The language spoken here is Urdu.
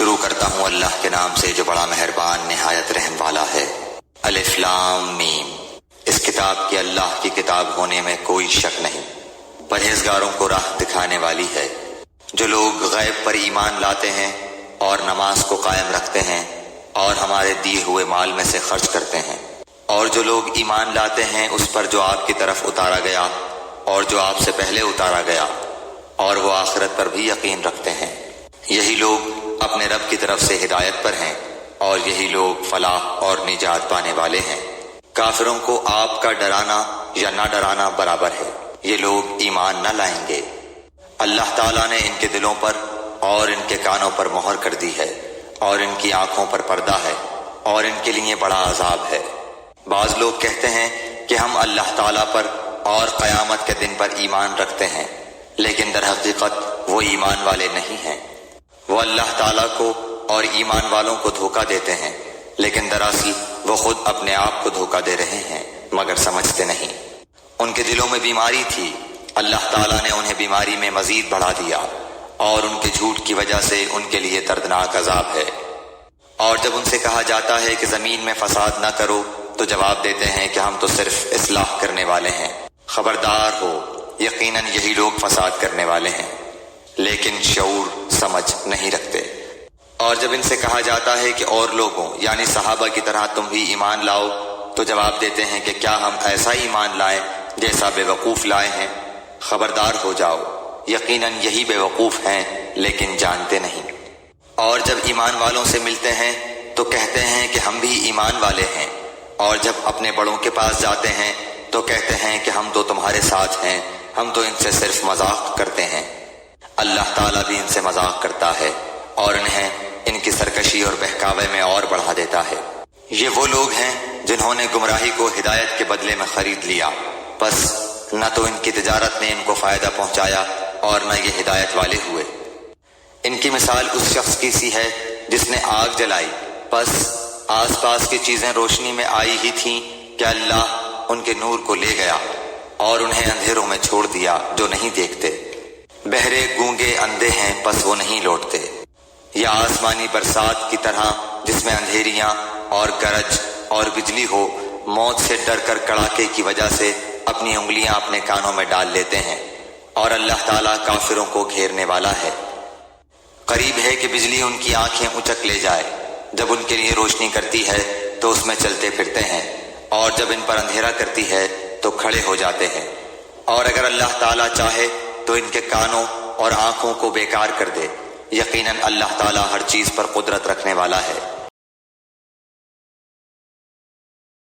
شروع کرتا ہوں اللہ کے نام سے جو بڑا مہربان نہایت رحم والا ہے۔ الف لام میم۔ اس کتاب کے اللہ کی کتاب ہونے میں کوئی شک نہیں، پرہیزگاروں کو راہ دکھانے والی ہے۔ جو لوگ غیب پر ایمان لاتے ہیں اور نماز کو قائم رکھتے ہیں اور ہمارے دیے ہوئے مال میں سے خرچ کرتے ہیں، اور جو لوگ ایمان لاتے ہیں اس پر جو آپ کی طرف اتارا گیا اور جو آپ سے پہلے اتارا گیا، اور وہ آخرت پر بھی یقین رکھتے ہیں، یہی لوگ اپنے رب کی طرف سے ہدایت پر ہیں اور یہی لوگ فلاح اور نجات پانے والے ہیں۔ کافروں کو آپ کا ڈرانا یا نہ ڈرانا برابر ہے، یہ لوگ ایمان نہ لائیں گے۔ اللہ تعالیٰ نے ان کے دلوں پر اور ان کے کانوں پر مہر کر دی ہے اور ان کی آنکھوں پر پردہ ہے اور ان کے لیے بڑا عذاب ہے۔ بعض لوگ کہتے ہیں کہ ہم اللہ تعالیٰ پر اور قیامت کے دن پر ایمان رکھتے ہیں، لیکن در حقیقت وہ ایمان والے نہیں ہیں۔ وہ اللہ تعالیٰ کو اور ایمان والوں کو دھوکہ دیتے ہیں، لیکن دراصل وہ خود اپنے آپ کو دھوکہ دے رہے ہیں مگر سمجھتے نہیں۔ ان کے دلوں میں بیماری تھی، اللہ تعالیٰ نے انہیں بیماری میں مزید بڑھا دیا اور ان کے جھوٹ کی وجہ سے ان کے لیے دردناک عذاب ہے۔ اور جب ان سے کہا جاتا ہے کہ زمین میں فساد نہ کرو تو جواب دیتے ہیں کہ ہم تو صرف اصلاح کرنے والے ہیں۔ خبردار ہو، یقیناً یہی لوگ فساد کرنے والے ہیں، لیکن شعور سمجھ نہیں رکھتے۔ اور جب ان سے کہا جاتا ہے کہ اور لوگوں یعنی صحابہ کی طرح تم بھی ایمان لاؤ تو جواب دیتے ہیں کہ کیا ہم ایسا ایمان لائیں جیسا بے وقوف لائے ہیں۔ خبردار ہو جاؤ، یقیناً یہی بے وقوف ہیں لیکن جانتے نہیں۔ اور جب ایمان والوں سے ملتے ہیں تو کہتے ہیں کہ ہم بھی ایمان والے ہیں، اور جب اپنے بڑوں کے پاس جاتے ہیں تو کہتے ہیں کہ ہم تو تمہارے ساتھ ہیں، ہم تو ان سے صرف مذاق کرتے ہیں۔ اللہ تعالیٰ بھی ان سے مذاق کرتا ہے اور انہیں ان کی سرکشی اور بہکاوے میں اور بڑھا دیتا ہے۔ یہ وہ لوگ ہیں جنہوں نے گمراہی کو ہدایت کے بدلے میں خرید لیا، بس نہ تو ان کی تجارت نے ان کو فائدہ پہنچایا اور نہ یہ ہدایت والے ہوئے۔ ان کی مثال اس شخص کی سی ہے جس نے آگ جلائی، بس آس پاس کی چیزیں روشنی میں آئی ہی تھیں کہ اللہ ان کے نور کو لے گیا اور انہیں اندھیروں میں چھوڑ دیا جو نہیں دیکھتے۔ بہرے گونگے اندھے ہیں بس وہ نہیں لوٹتے۔ یا آسمانی برسات کی طرح جس میں اندھیریاں اور گرج اور بجلی ہو، موت سے ڈر کر کڑاکے کی وجہ سے اپنی انگلیاں اپنے کانوں میں ڈال لیتے ہیں، اور اللہ تعالیٰ کافروں کو گھیرنے والا ہے۔ قریب ہے کہ بجلی ان کی آنکھیں اچک لے جائے، جب ان کے لیے روشنی کرتی ہے تو اس میں چلتے پھرتے ہیں، اور جب ان پر اندھیرا کرتی ہے تو کھڑے ہو جاتے ہیں۔ اور اگر اللہ تعالیٰ چاہے تو ان کے کانوں اور آنکھوں کو بیکار کر دے، یقیناً اللہ تعالیٰ ہر چیز پر قدرت رکھنے والا ہے۔